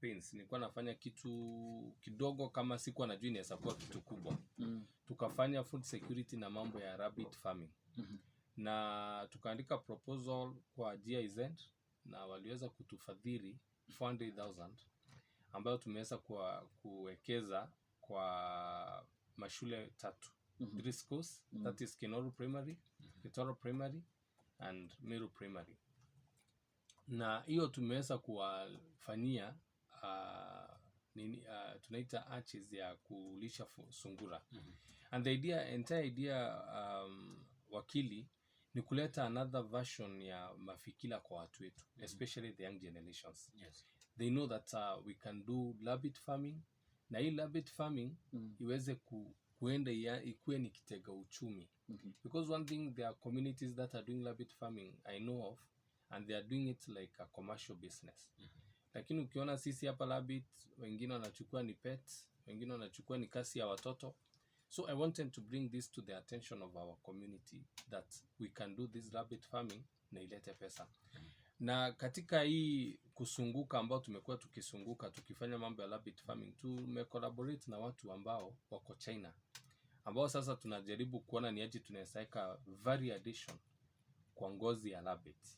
campaigns nilikuwa nafanya kitu kidogo kama sikuwa najua inaweza kuwa kitu kubwa. Tukafanya food security na mambo ya rabbit farming. Na tukaandika proposal kwa GIZ na waliweza kutufadhili 400,000 ambayo tumeweza kuwekeza kwa mashule 3 schools, that is Kinoru Primary, Kitoro Primary and Meru Primary. Na hiyo tumeweza kuwafanyia tunaita arches ya kulisha sungura. And the entire idea wakili ni kuleta another version ya mafikira kwa watu wetu, especially the young generations. They know that we can do rabbit farming, na hii rabbit farming iweze kuenda ikuwe ni kitega uchumi. Because one thing, there are communities that are doing rabbit farming I know of, and they are doing it like a commercial business. Lakini ukiona sisi hapa rabbit, wengine wanachukua ni pets, wengine wanachukua ni kasi ya watoto. So I wanted to bring this to the attention of our community, that we can do this rabbit farming na ilete pesa. Na katika hii kusunguka ambao tumekuwa tukisunguka tukifanya mambo ya rabbit farming, tumecollaborate na watu ambao wako China, ambao sasa tunajaribu kuona ni aje tunaweza weka value addition kwa ngozi ya rabbit.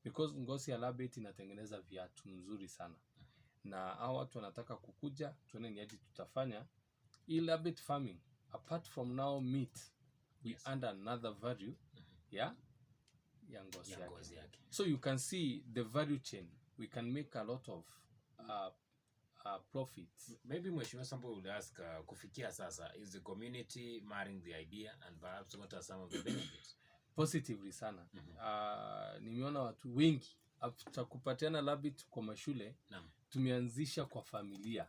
Because ngozi ya rabbit inatengeneza viatu nzuri sana. Na hao watu wanataka kukuja tuone ni aje tutafanya hii rabbit farming. Apart from now meat, we add another value ya ngozi yake. So you can see the value chain. We can make a lot of profits. Maybe Mheshimiwa Sambo will ask, kufikia sasa, is the community marrying the idea, and perhaps what are some of the benefits? Positively sana. Nimeona watu wengi after kupatiana rabbit kwa mashule, tumeanzisha kwa familia.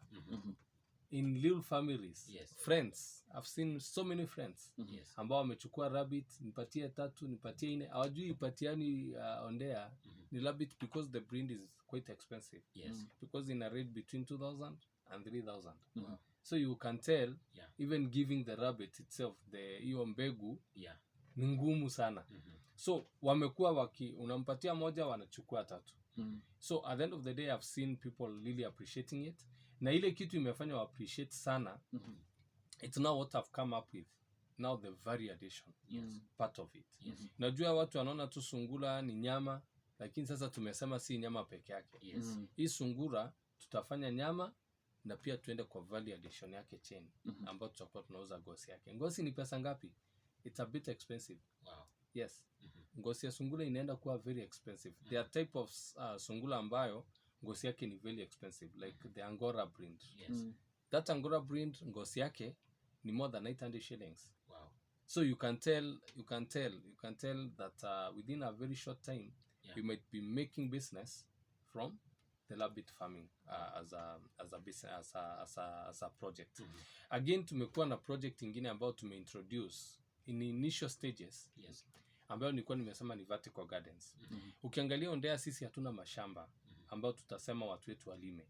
In little families, friends. I've seen so many friends ambao wamechukua rabbit, nipatie 3, nipatie 4, hawajui ipatiani ondea ni rabbit, because the breed is quite expensive. Because in a rate between 2,000 and 3,000. So you can tell, even giving the rabbit itself, hiyo mbegu ni ngumu sana. So wamekuwa unampatia moja wanachukua 3. So at the end of the day, I've seen people really appreciating it. Na ile kitu imefanya wa appreciate sana, it's now what I've come up with. Now the value addition, part of it. Najua watu wanaona tu sungura ni nyama, lakini sasa tumesema si nyama peke yake. Hii sungura tutafanya nyama na pia tuende kwa value addition yake chain, ambapo tutakuwa tunauza ngozi yake. Ngozi ni pesa ngapi? It's a bit expensive. Yes. Ngozi ya sungura inaenda kuwa very expensive. There are type of sungura ambayo ngozi yake ni very expensive, like the Angora breed. That Angora breed, ngozi yake ni more than 800 shillings. So you can tell that within a very short time, we might be making business from the rabbit farming as a business, as a project. Again, tumekuwa na project ingine ambayo tumeintroduce in initial stages, ambayo nilikuwa nimesema ni vertical gardens. Ukiangalia Ondea sisi hatuna mashamba ambao tutasema watu wetu walime.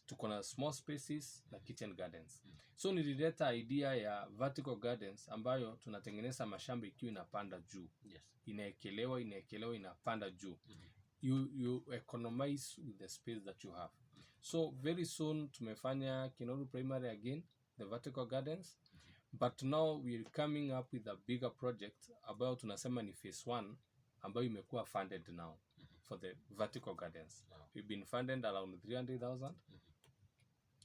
Tuko na small spaces na kitchen gardens. So nilileta idea ya vertical gardens ambayo tunatengeneza mashamba ikiwa inapanda juu. Inaekelewa inapanda juu. You economize with the space that you have. So very soon tumefanya Kinoru Primary again, the vertical gardens. But now we're coming up with a bigger project ambayo tunasema ni phase 1 ambayo imekuwa funded now for the vertical gardens. We've been funded around 300,000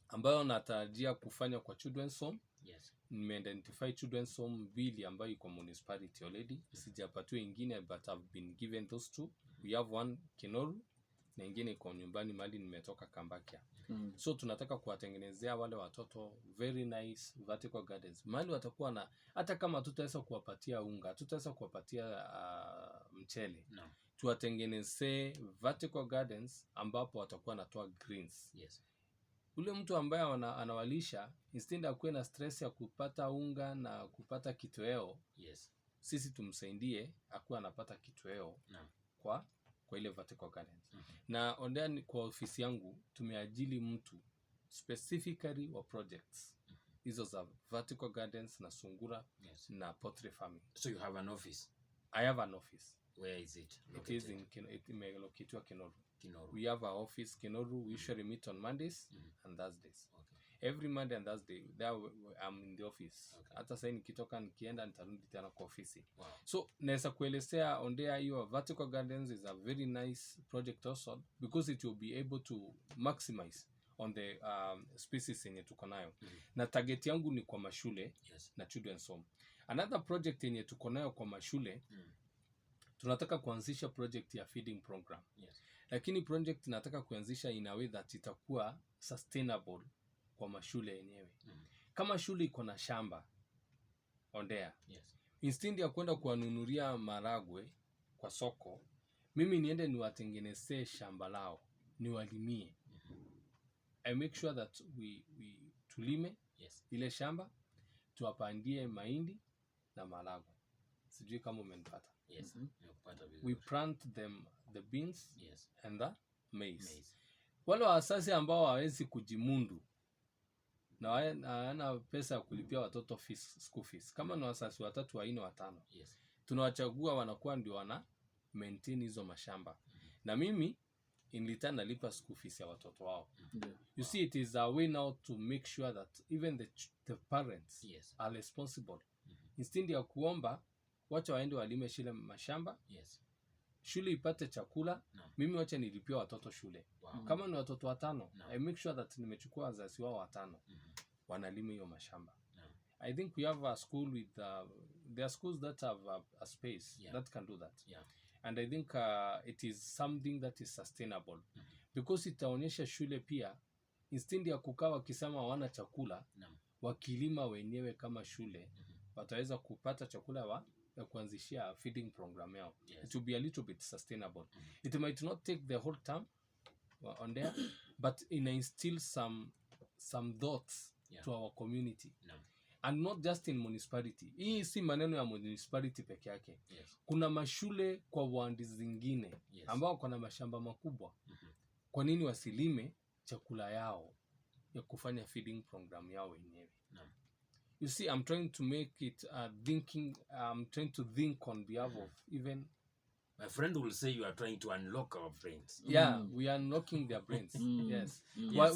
ambayo natarajia kufanya kwa children's home. Nimeidentify children's home 2 ambayo iko municipality already. Sijapatiwa ingine, but I've been given those 2. We have one Kinoru na ingine iko nyumbani mali nimetoka Kambakia. So tunataka kuwatengenezea wale watoto very nice vertical gardens. Mali watakuwa na, hata kama tutaweza kuwapatia unga, tutaweza kuwapatia mchele. Tuwatengenezee vertical gardens ambapo watakuwa natoa greens. Ule mtu ambaye anawalisha, instead akuwe na stress ya kupata unga na kupata kitoweo, sisi tumsaidie akuwe anapata kitoweo kwa ile vertical gardens. Na Ondea kwa ofisi yangu tumeajili mtu specifically wa projects hizo za vertical gardens na sungura na poultry farming. So you have an office? I have an office. Where is it? It is in Kinoru. Kinoru. We have our office Kinoru. We usually meet on Mondays and Thursdays. Okay. Every Monday and Thursday there I'm in the office. Okay. Hata sasa nikitoka nikienda nitarudi tena kwa ofisi. Wow. So naweza kuelezea Ondea hiyo vertical gardens is a very nice project also because it will be able to maximize on the species yenye tuko nayo. Na target yangu ni kwa mashule na children's home. Another project yenye tuko nayo kwa mashule tunataka kuanzisha project ya feeding program. Lakini project nataka kuanzisha in a way that itakuwa sustainable kwa mashule yenyewe. Kama shule iko na shamba Ondea, instead ya kwenda kuwanunulia maragwe kwa soko, mimi niende niwatengenezee shamba lao, niwalimie. I make sure that we tulime ile shamba, tuwapandie mahindi na maragwe. Sijui kama umenipata. We plant them the beans and the maize. Wale wasasi ambao hawezi kujimundu na wana pesa ya kulipia watoto school fees, kama ni wasasi 3, 4, 5, tunawachagua wanakuwa ndio wana maintain hizo mashamba. Na mimi in return nalipa school fees ya watoto wao. You see, it is a way now to make sure that even the parents are responsible. Instead ya kuomba wacha waende walime shule mashamba, shule ipate chakula, mimi wacha nilipia watoto shule. Kama ni watoto 5, I make sure that nimechukua wazazi wao 5 wanalima hiyo mashamba. I think we have a school with there are schools that have a space that can do that. And I think it is something that is sustainable because itaonyesha shule pia instead ya kukaa wakisema hawana chakula, wakilima wenyewe kama shule wataweza kupata chakula ya kuanzishia feeding program yao. It will be a little bit sustainable. It might not take the whole term on there, but instill some thoughts to our community. And not just in municipality. Hii si maneno ya municipality peke yake. Kuna mashule kwa wandi zingine ambao kuna mashamba makubwa. Kwa nini wasilime chakula yao ya kufanya feeding program yao wenyewe? You see, I'm trying to make it I'm trying to think on behalf of even... My friend will say you are trying to unlock our brains. Yeah, we are unlocking their brains. Yes.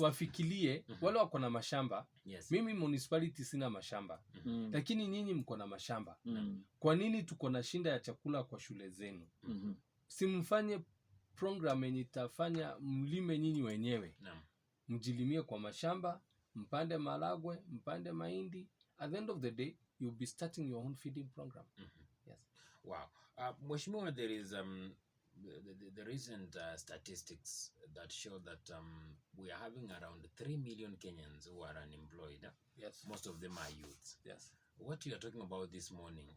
Wafikirie, wale wako na mashamba. Mimi municipality sina mashamba. Lakini nyinyi mko na mashamba. Kwa nini tuko na shinda ya chakula kwa shule zenu? Simfanye program yenye itafanya mlime nyinyi wenyewe. Mjilimie kwa mashamba, mpande maragwe, mpande mahindi. At the end of the day, you'll be starting your own feeding program. Yes. Wow. Mheshimiwa, there is the recent statistics that show that we are having around 3 million Kenyans who are unemployed. Yes. Most of them are youths. Yes. What you are talking about this morning,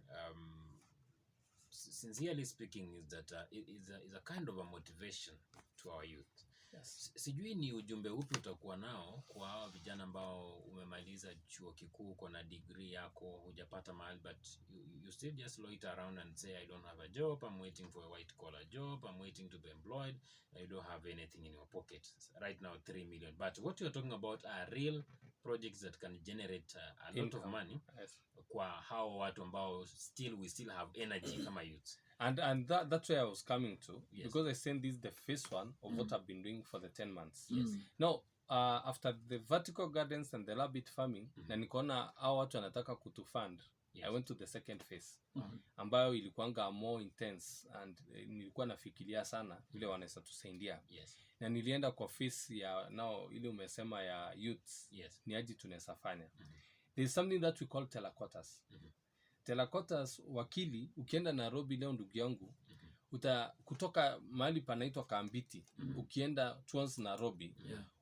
sincerely speaking, is that is a kind of a motivation to our youth. Yes. Sijui ni ujumbe upi utakuwa nao kwa hawa vijana ambao umemaliza chuo kikuu, uko na degree yako, hujapata mahali, but you still just loiter around and say, I don't have a job, I'm waiting for a white collar job, I'm waiting to be employed, you don't have anything in your pocket. Right now 3 million. But what you're talking about are real projects that can generate a lot of money. Yes. Kwa hao watu ambao we still have energy kama youth. And that's where I was coming to, because I said this is the first one of what I've been doing for the 10 months. Now, after the vertical gardens and the rabbit farming, na nikaona hao watu wanataka kutufund, I went to the second phase, ambayo ilikuanga more intense, and nilikuwa nafikiria sana vile wanaweza tusaidia. Na nilienda kwa phase ya now ile umesema ya youths, ni aje tunaweza fanya. There is something that we call telequarters. Telequarters, wakili, ukienda Nairobi leo ndugu yangu, kutoka mahali panaitwa Kambiti, ukienda towards Nairobi,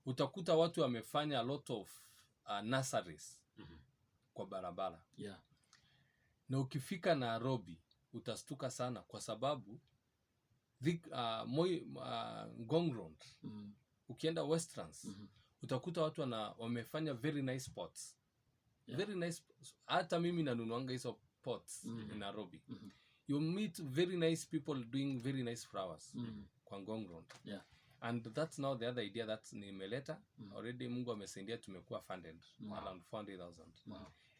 utakuta watu wamefanya a lot of nurseries kwa barabara. Na ukifika Nairobi, utastuka sana kwa sababu Ngong Road, ukienda Westlands, utakuta watu wamefanya very nice spots. Very nice. Hata mimi nanunuanga hizo pots in Nairobi. You meet very nice people doing very nice flowers kwa Ngong Road. And that's now the other idea that nimeleta. Already Mungu amesaidia tumekuwa funded around 400,000.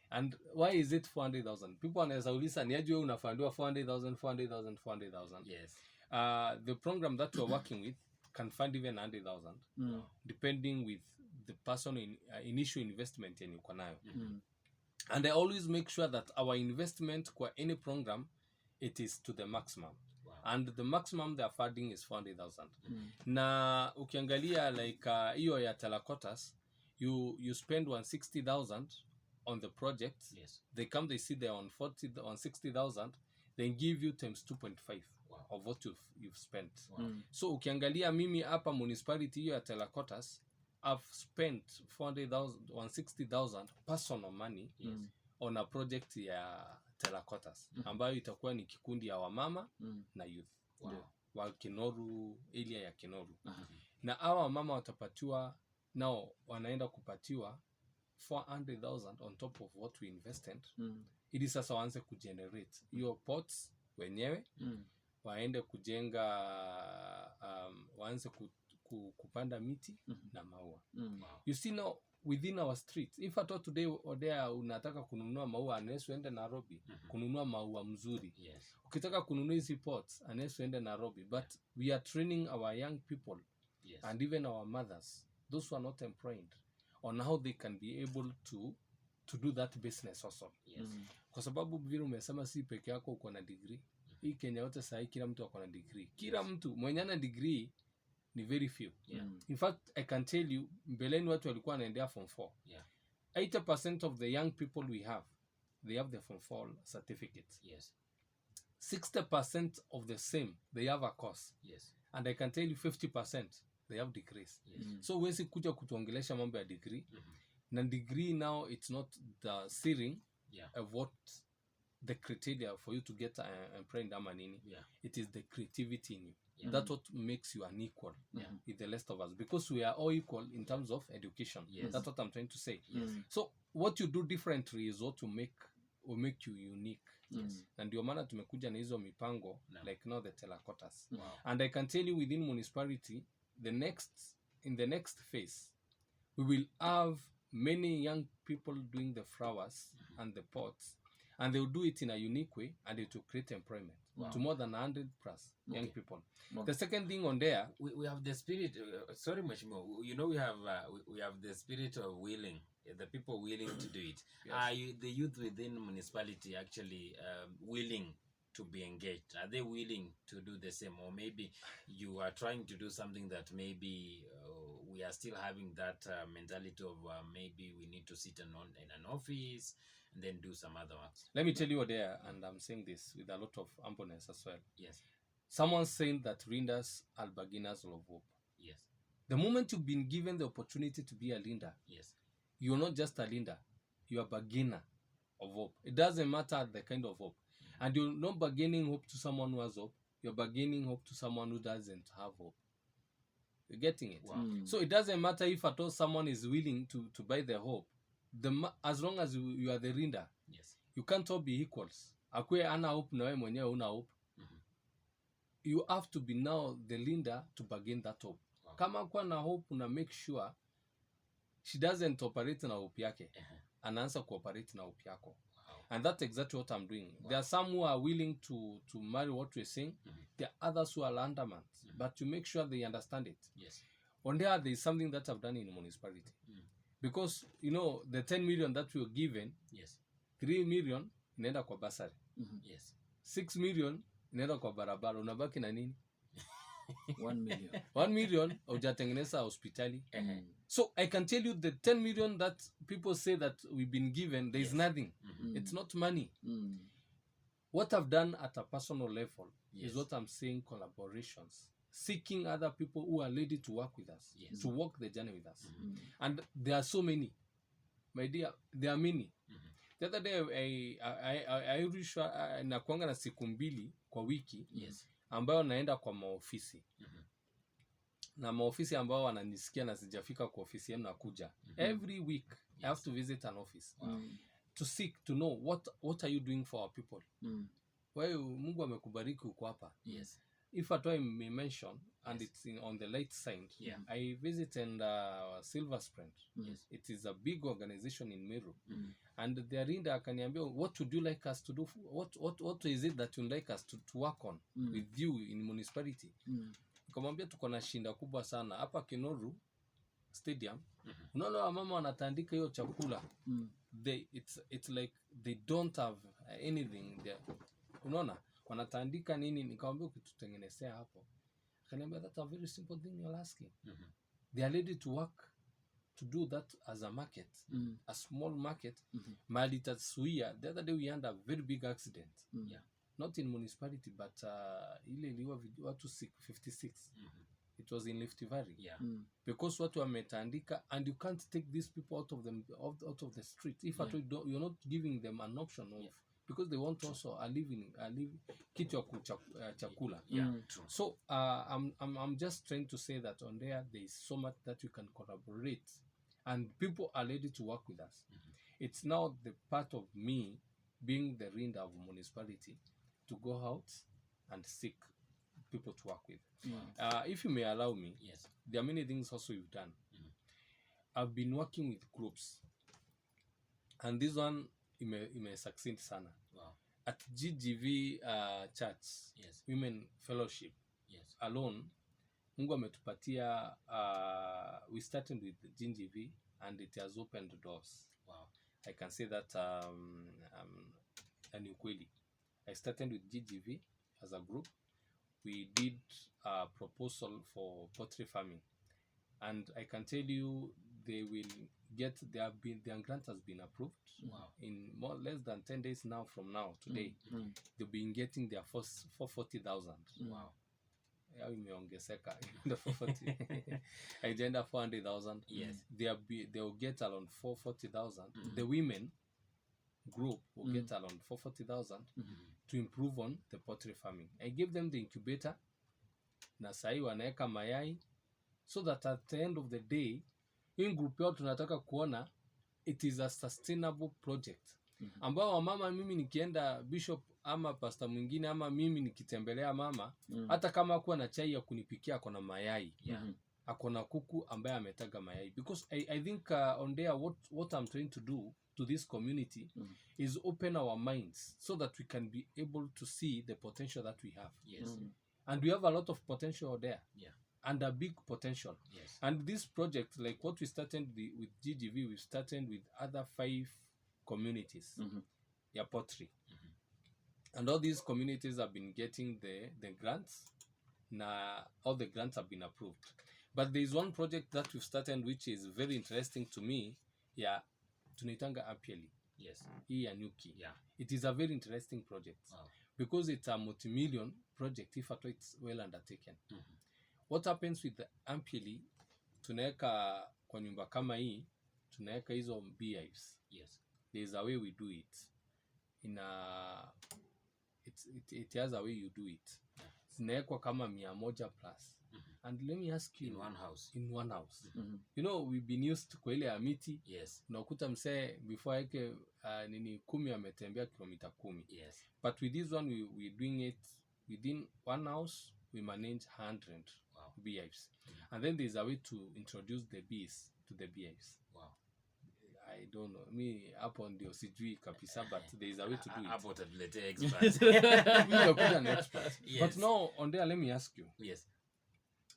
And why is it 400,000? People wanaweza uliza ni aje wewe unafundiwa 400,000. Yes. The program that we're working with can fund even 100,000 depending with the person in initial investment yenye uko nayo. And I always make sure that our investment kwa any program, it is to the maximum. And the maximum they are funding is 400,000. Na ukiangalia like hiyo ya terracottas, you spend 160,000 on the project. They come, they see they're on 60,000, then give you times 2.5 of what you've spent. So ukiangalia mimi hapa municipality hiyo ya terracottas, I've spent 160,000 personal money on a project ya terracottas ambayo itakuwa ni kikundi ya wamama na youth wa Kinoru, area ya Kinoru. Na hawa wamama watapatiwa, nao wanaenda kupatiwa 400,000 on top of what we invested. Ili sasa waanze kugenerate hiyo pots wenyewe, waende kujenga waanze kupanda miti na maua. You see now within our streets, if at all today odea unataka kununua maua, unless uende Nairobi kununua maua mzuri. Ukitaka kununua hizi pots, unless uende Nairobi. But we are training our young people and even our mothers, those who are not employed, on how they can be able to do that business also. Kwa sababu vile umesema si peke yako uko na degree. Hii Kenya yote sasa kila mtu ako na degree. Kila mtu mwenye ana degree ni very few. In fact, I can tell you, mbeleni watu walikuwa wanaendea form 4. 80% of the young people we have, they have the form 4 certificates. 60% of the same, they have a course. And I can tell you 50%, they have degrees. So huwezi kuja kutuongelesha mambo ya degree. Na degree now, it's not the ceiling of what the criteria for you to get employed ama nini. It is the creativity in you. That's what makes you unequal with the rest of us, because we are all equal in terms of education. That's what I'm trying to say. So what you do differently is what will make you unique. Na ndio maana tumekuja na hizo mipango like now the terracottas. And I can tell you within municipality, in the next phase, we will have many young people doing the flowers and the pots, and they will do it in a unique way, and it will create employment to more than 100 plus young people. The second thing on there, we have the spirit. Sorry, much more. You know, we have the spirit of willing, the people willing to do it. The youth within municipality actually willing to be engaged? Are they willing to do the same? Or maybe you are trying to do something that maybe we are still having that mentality of maybe we need to sit in an office and then do some other works. Let me tell you what they are, and I'm saying this with a lot of humbleness as well. Yes. Someone saying that leaders are beginners of hope. Yes. The moment you've been given the opportunity to be a leader, yes, you're not just a leader, you're a beginner of hope. It doesn't matter the kind of hope. And you're not beginning hope to someone who has hope, you're beginning hope to someone who doesn't have hope. You're getting it? Wow. So it doesn't matter if at all someone is willing to buy the hope. As long as you are the leader, yes, you can't all be equals. Akwe ana hope na wewe mwenyewe una hope. You have to be now the leader to begin that hope. Wow. Kama kwa na hope, una make sure she doesn't operate na hope yake. Anaanza cooperate na hope yako. Wow. And that's exactly what I'm doing. Wow. There are some who are willing to marry what we're saying. There are others who are undermanned. But to make sure they understand it. Yes. On there is something that I've done in the municipality. Because, you know, the 10 million that we were given, yes, 3 million inaenda kwa basari. Yes. 6 million inaenda kwa barabara. Unabaki na nini? 1 million. 1 million hujatengeneza hospitali. So I can tell you the 10 million that people say that we've been given, there is nothing. It's not money. What I've done at a personal level is what I'm saying, collaborations. Seeking other people who are ready to work with us, to walk the journey with us. And there are so many. My dear, there are many. The other day, I nakuanga na siku 2 kwa wiki, ambayo naenda kwa maofisi. Na maofisi ambao wananisikia na sijafika kwa ofisi yenu nakuja. Every week, I have to visit an office. To seek, to know what are you doing for our people. Wewe Mungu amekubariki uko hapa. Yes. If at all I may mention, and it's on the light side, I visited Silver Sprint. It is a big organization in Meru. And the leader akaniambia, what would you like us to do? What is it that you'd like us to work on with you in municipality? Nikamwambia tuko na shinda kubwa sana hapa Kinoru Stadium. Unaona wamama wanatandika hiyo chakula. It's like they don't have anything there. Unaona wanatandika nini? Nikamwambia ukitutengenezea hapo. Akaniambia that's a very simple thing you're asking. They are ready to work to do that as a market, a small market. Mali Tatsuya, the other day we had a very big accident. Not in municipality, but ile iliwa watu 56. It was in Rift Valley. Because watu wametandika, and you can't take these people out of the street if at all you're not giving them an option of because they want also a living kitu ya chakula. So I'm just trying to say that on there is so much that you can collaborate and people are ready to work with us. It's now the part of me being the leader of municipality to go out and seek people to work with. If you may allow me, there are many things also you've done. I've been working with groups, and this one may succeed sana. At GGV Church, Women Fellowship alone, Mungu ametupatia, we started with GGV and it has opened doors. I can say that and ukweli. I started with GGV as a group. We did a proposal for poultry farming, and I can tell you they will get their grant has been approved. In less than 10 days now from now today. They've been getting their first 440,000. Imeongezeka the 440 agenda 400,000. They will get around 440,000. The women group will get around 440,000 to improve on the poultry farming. I gave them the incubator na sahi wanaeka mayai so that at the end of the day in group yao tunataka kuona it is a sustainable project. Ambao mama mimi nikienda bishop ama pastor mwingine ama mimi nikitembelea mama hata kama hakuwa na chai ya kunipikia akona mayai. Akona kuku ambaye ametaga mayai because I think on there what I'm trying to do to this community is open our minds so that we can be able to see the potential that we have. And we have a lot of potential there. And a big potential. And this project, like what we started with GGV, we started with other 5 communities. Poultry. And all these communities have been getting the grants. All the grants have been approved. But there is one project that we've started which is very interesting to me. Tunaitanga Apieli. Hii ya Nyuki. It is a very interesting project. Because it's a multi-million project if at all it's well undertaken. What happens with the Ampili, tunaweka kwa nyumba kama hii, tunaweka hizo beehives. There is a way we do it. It has a way you do it. Zinawekwa kama 100 plus. And let me ask you, in one house. You know, we've been used to kwa ile ya miti. Unakuta msee before yake 10 ametembea kilomita 10. But with this one we're doing it within one house. We manage 100 beehives. And then there's a way to introduce the bees to the beehives. I don't know. Me hapo ndio sijui kabisa, but there's a way to do it. Hapo tutaletea expert. We are put an expert. But now on there, let me ask you.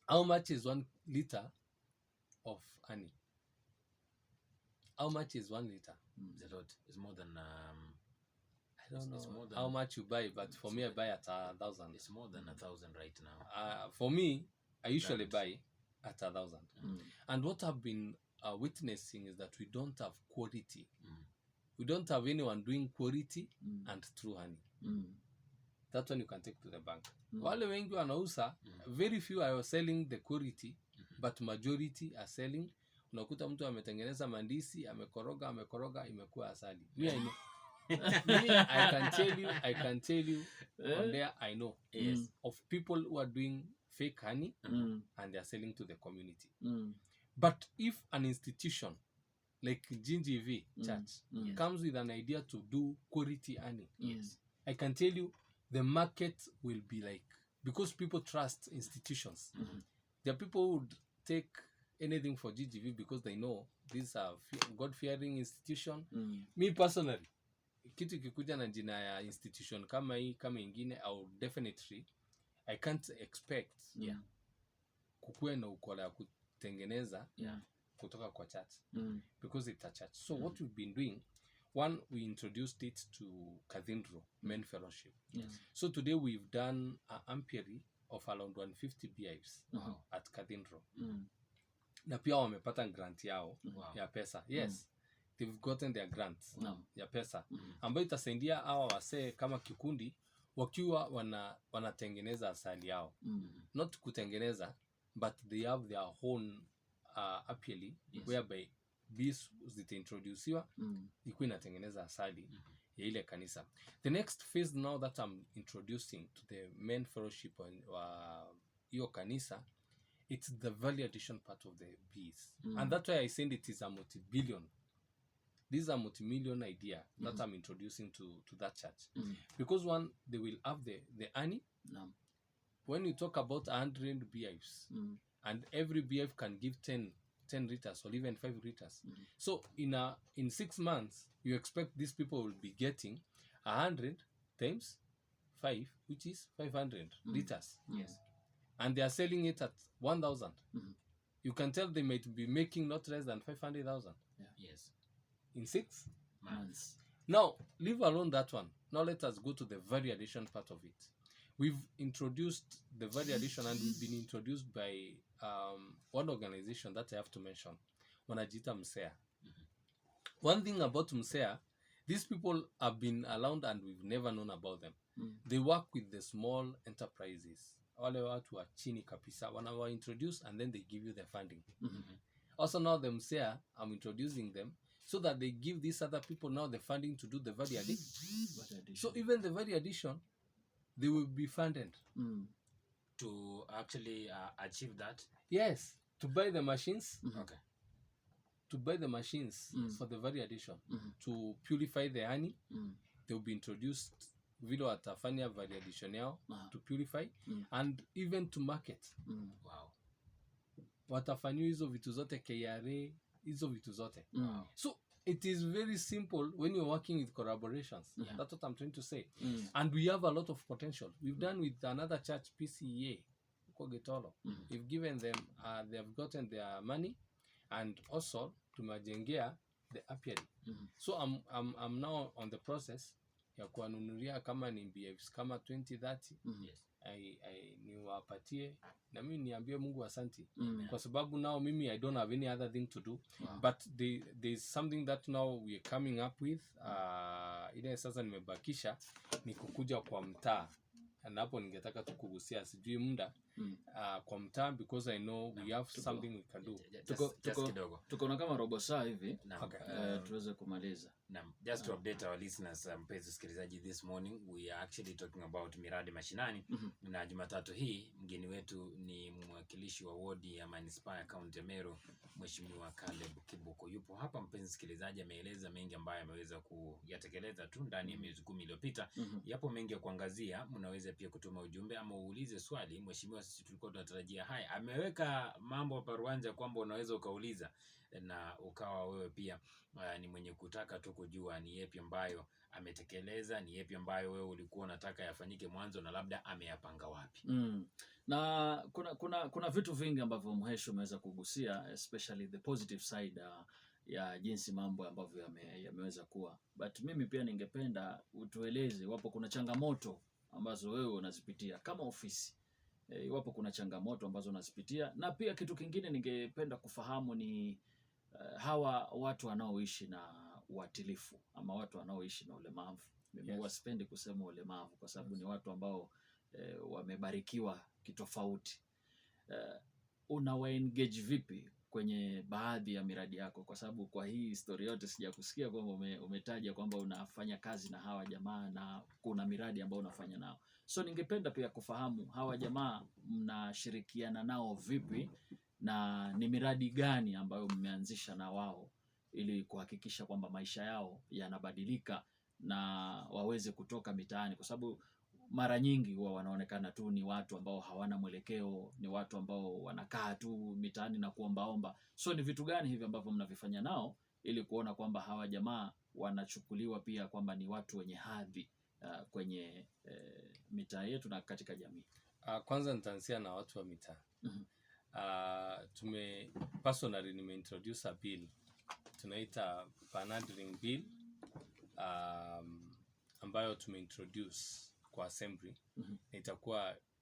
How much is 1 liter of honey? How much is 1 liter? It's a lot. It's more than I don't know how much you buy, but for me I buy at 1,000. It's more than 1,000 right now. For me, I usually buy at 1,000. And what I've been witnessing is that we don't have quality. We don't have anyone doing quality and true honey. That one you can take to the bank. Wale wengi wanauza, very few are selling the quality, but majority are selling. Unakuta mtu ametengeneza mandisi, amekoroga, imekuwa asali. Me, I know. I can tell you on there I know of people who are doing fake honey and they are selling to the community. But if an institution like GGV Church comes with an idea to do quality honey, I can tell you the market will be like, because people trust institutions. There are people who would take anything for GGV because they know these are God-fearing institution. Me personally, kitu kikuja na jina ya institution kama hii kama ingine, I can't expect kukue na ukola ya kutengeneza kutoka kwa church because it's a church. So what we've been doing, one, we introduced it to Cathedral Men Fellowship. So today we've done an ampere of around 150 beehives at Cathedral. Na pia wamepata grant yao ya pesa. Yes. They've gotten their grants ya pesa ambayo itasaidia hawa wasee kama kikundi wakiwa wanatengeneza asali yao. Not kutengeneza, but they have their own apiary whereby bees zitaintroduciwa ikuwa inatengeneza asali ya ile kanisa. The next phase now that I'm introducing to the Men Fellowship hiyo kanisa, it's the value addition part of the bees. And that's why I said it is a multi-billion. This is a multi-million idea that I'm introducing to that church. Because one, they will have the honey. When you talk about 100 beehives, and every beehive can give 10 liters or even 5 liters. So in 6 months, you expect these people will be getting 100 times 5, which is 500 liters. Yes. And they are selling it at 1,000. You can tell they might be making not less than 500,000. Yes. In 6 Months. Now, leave alone that one. Now let us go to the value addition part of it. We've introduced the value addition, and we've been introduced by one organization that I have to mention, wanajiita Mca. One thing about Mca, these people have been around and we've never known about them. They work with the small enterprises. Wale watu wa chini kabisa, wanawa introduce and then they give you the funding. Also now the Mca, I'm introducing them so that they give these other people now the funding to do the value addition. So even the value addition, they will be funded. To actually achieve that? Yes, to buy the machines. Okay. To buy the machines for the value addition. To purify the honey, they will be introduced vile watafanya value addition yao to purify and even to market. Wow. Watafanywa hizo vitu zote, KRA, hizo vitu zote. So it is very simple when you're working with collaborations. That's what I'm trying to say. And we have a lot of potential. We've done with another church, PCEA, Getolo. We've given them, they have gotten their money, and also tumajengea the apiary. So I'm now on the process ya kuanunulia kama ni beehives kama 20-30. Niwapatie na mimi niambie Mungu asanti. Kwa sababu now mimi I don't have any other thing to do. But there's something that now we are coming up with. Ile sasa nimebakisha ni kukuja kwa mtaa. Na hapo ningetaka tukugusia sijui muda kwa mtaa, because I know we have something we can do. Tuko na kama robo saa hivi tuweze kumaliza. Just to update our listeners, mpenzi msikilizaji, this morning we are actually talking about miradi mashinani. Na Jumatatu hii mgeni wetu ni mwakilishi wa wodi ya Manispaa ya County Meru, Mheshimiwa Caleb Kibuko. Yupo hapa mpenzi msikilizaji, ameeleza mengi ambayo ameweza kuyatekeleza tu ndani ya miezi 10 iliyopita. Yapo mengi ya kuangazia. Mnaweza pia kutuma ujumbe ama uulize swali. Mheshimiwa, sisi tulikuwa tunatarajia haya. Ameweka mambo hapa ruanja kwamba unaweza ukauliza na ukawa wewe pia ni mwenye kutaka tu kujua ni yapi ambayo ametekeleza, ni yapi ambayo wewe ulikuwa unataka yafanyike mwanzo na labda ameyapanga wapi. Na kuna vitu vingi ambavyo mheshimu ameweza kugusia, especially the positive side ya jinsi mambo ambavyo yameweza kuwa. But mimi pia ningependa utueleze iwapo kuna changamoto ambazo wewe unazipitia kama ofisi. Iwapo kuna changamoto ambazo unazipitia, na pia kitu kingine ningependa kufahamu ni hawa watu wanaoishi na uatilifu ama watu wanaoishi na ulemavu. Mimi huwa sipendi kusema ulemavu kwa sababu ni watu ambao wamebarikiwa kitofauti. Unawa engage vipi kwenye baadhi ya miradi yako? Kwa sababu kwa hii historia yote sijakusikia kwamba umetaja kwamba unafanya kazi na hawa jamaa na kuna miradi ambayo unafanya nao. So ningependa pia kufahamu hawa jamaa mnashirikiana nao vipi na ni miradi gani ambayo mmeanzisha na wao ili kuhakikisha kwamba maisha yao yanabadilika na waweze kutoka mitaani, kwa sababu mara nyingi huwa wanaonekana tu ni watu ambao hawana mwelekeo, ni watu ambao wanakaa tu mitaani na kuombaomba. So ni vitu gani hivi ambavyo mnavifanya nao ili kuona kwamba hawa jamaa wanachukuliwa pia kwamba ni watu wenye hadhi kwenye mitaa yetu na katika jamii? Kwanza nitaanzia na watu wa mitaa. personally nimeintroduce a bill tunaita panhandling bill ambayo tumeintroduce kwa assembly.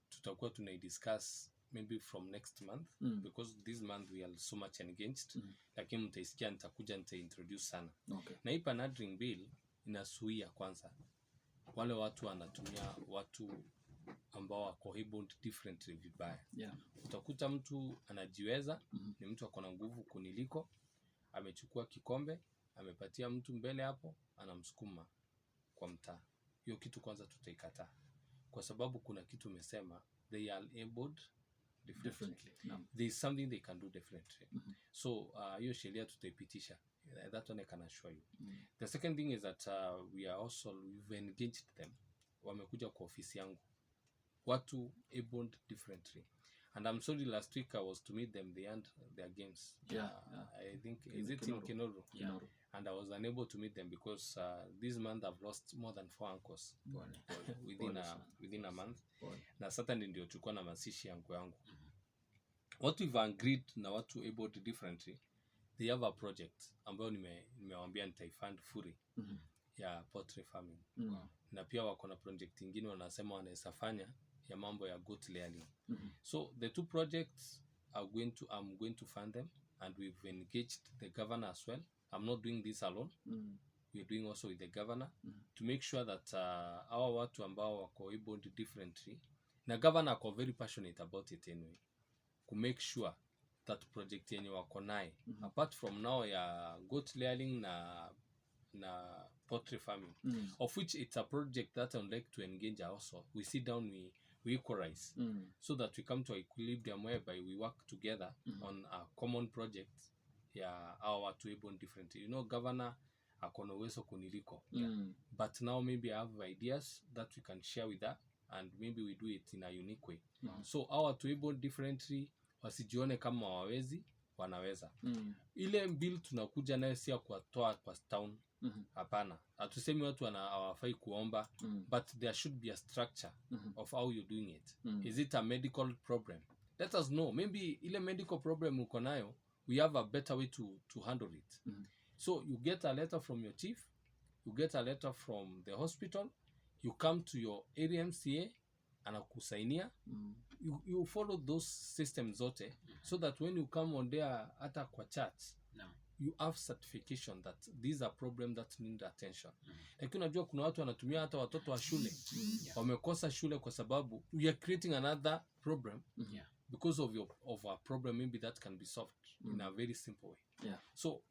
Tutakuwa tunaidiscuss maybe from next month because this month we are so much engaged, lakini mtaisikia nitakuja nitaintroduce sana. Na hii panhandling bill inasuia kwanza wale watu wanatumia watu ambao wako able differently vibaya. Utakuta mtu anajiweza, ni mtu akona nguvu kuniliko, amechukua kikombe, amepatia mtu mbele hapo, anamsukuma kwa mtaa. Hiyo kitu kwanza tutaikataa. Kwa sababu kuna kitu umesema, they are abled differently. There is something they can do differently. So hiyo sheria tutaipitisha. That one I can assure you. The second thing is that we've engaged them. Wamekuja kwa ofisi yangu. Watu abled differently. And I'm sorry, last week I was to meet them, they end their games. I think, is it in Kinoro? And I was unable to meet them because this month I've lost more than 4 uncles within a month. Na Saturday ndio tulikuwa na mazishi yangu. What we've agreed na watu abled differently, they have a project ambayo nimewaambia nitaifund fully ya poultry farming. Na pia wako na project nyingine wanasema wanaweza fanya ya mambo ya goat laying. So the 2 projects I'm going to fund them, and we've engaged the governor as well. I'm not doing this alone. We're doing also with the governor to make sure that our watu ambao wako able differently, na governor ako very passionate about it anyway, to make sure that project yenye wako naye apart from now ya goat laying na poultry farming, of which it's a project that I would like to engage also. We sit down, we equalize so that we come to equilibrium whereby we work together on a common project. Our to able different. Governor akona uwezo kuniliko. But now maybe I have ideas that we can share with that, and maybe we do it in a unique way. So our to able differently, wasijione kama wawezi, wanaweza. Ile bill tunakuja nayo si ya kuwatoa kwa town. Hapana. Hatusemi watu hawafai kuomba, but there should be a structure of how you're doing it. Is it a medical problem? Let us know. Maybe ile medical problem uko nayo, we have a better way to handle it. So you get a letter from your chief, you get a letter from the hospital, you come to your area MCA, anakusainia. You follow those systems zote so that when you come on there hata kwa chat, you have certification that these are problems that need attention. Lakini unajua kuna watu wanatumia hata watoto wa shule wamekosa shule kwa sababu we are creating another problem because of a problem maybe that can be solved in a very simple way. So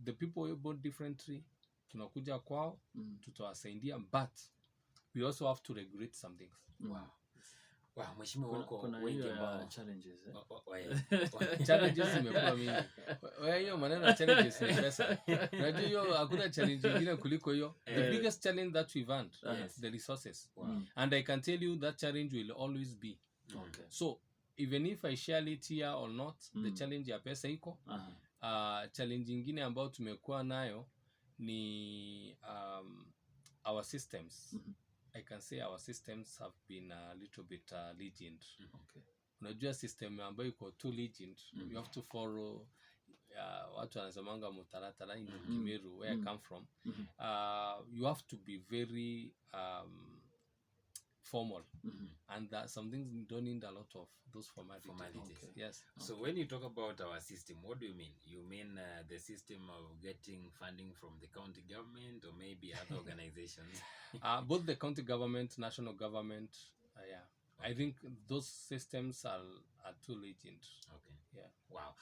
the people able differently, tunakuja kwao, tutawasaidia, but we also have to regulate some things. Mheshimiwa wako wengi ambao challenges challenges zimekuwa mingi. Hiyo maneno challenges ni pesa. Unajua hiyo hakuna challenge nyingine kuliko hiyo. The biggest challenge that we've had is the resources. And I can tell you that challenge will always be. So even if I share it here or not, the challenge ya pesa iko. Challenge nyingine ambayo tumekuwa nayo ni our systems. I can say our systems have been a little bit legend. Unajua system ambayo iko too legend, you have to follow watu wanasemanga mutaratara in Meru, where I come from. You have to be very formal, and some things don't need a lot of those formalities. Yes. So when you talk about our system, what do you mean? You mean the system of getting funding from the county government or maybe other organizations? Both the county government, national government, I think those systems are too legend. Okay. Yeah. Wow.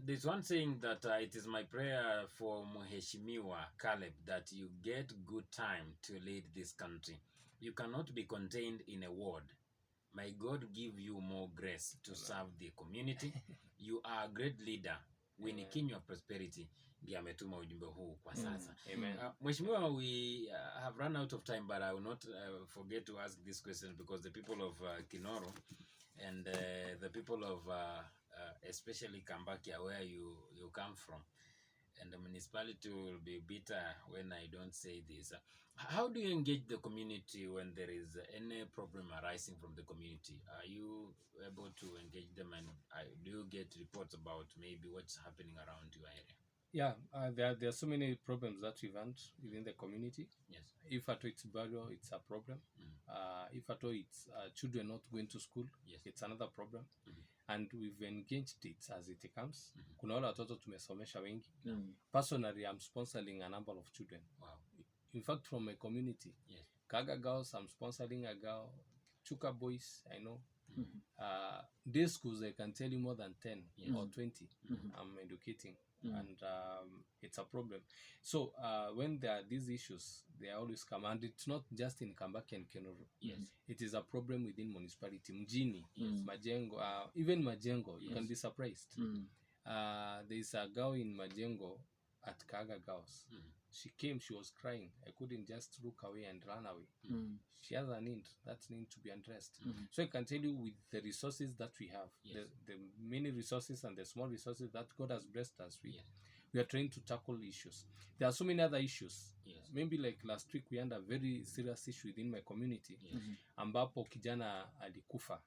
There's one saying that it is my prayer for Mheshimiwa Caleb that you get good time to lead this country. You cannot be contained in a ward. May God give you more grace to serve the community. You are a great leader. Winnie Kinywa Prosperity ndiye ametuma ujumbe huu kwa sasa. Amen. Mheshimiwa, we have run out of time, but I will not forget to ask this question because the people of Kinoro and the people of especially Kambakia, where you come from, and the municipality will be bitter when I don't say this. How do you engage the community when there is any problem arising from the community? Are you able to engage them, and do you get reports about maybe what's happening around your area? Yeah, there are so many problems that we've had within the community. Yes. If at all it's burial, it's a problem. If at all it's children not going to school, Yes. it's another problem. And we've engaged it as it comes. Kuna wale watoto tumesomesha wengi. Personally, I'm sponsoring a number of children. Wow. In fact, from my community. Yes. Kaga girls, I'm sponsoring a girl. Chuka boys, I know. Day schools, I can tell you more than 10 or 20 I'm educating. And it's a problem. So when there are these issues, they always come. And it's not just in Kambaki and Kenuru. Yes. It is a problem within municipality. Mjini, Majengo, even Majengo, you can be surprised. There is a girl in Majengo at Kaga Girls. She came, she was crying. I couldn't just look away and run away. She has a need, that need to be addressed. So I can tell you, with the resources that we have, the many resources and the small resources that God has blessed us with, we are trying to tackle issues. There are so many other issues. Maybe like last week we had a very serious issue within my community, ambapo kijana alikufa.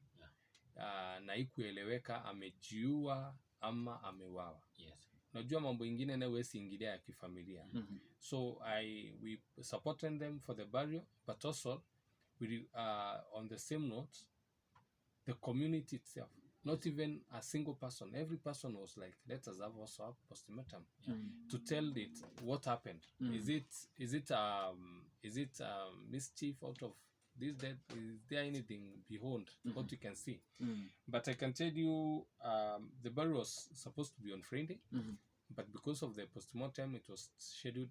Na haikueleweka amejiua ama amewawa. Najua mambo ingine na wesi ingilia ya kifamilia. So we supported them for the burial, but also we on the same note, the community itself, not even a single person, every person was like, let us have also a postmortem to tell it what happened. Is it mischief out of this death? Is there anything beyond what you can see? But I can tell you, the burial was supposed to be on Friday, but because of the postmortem, it was scheduled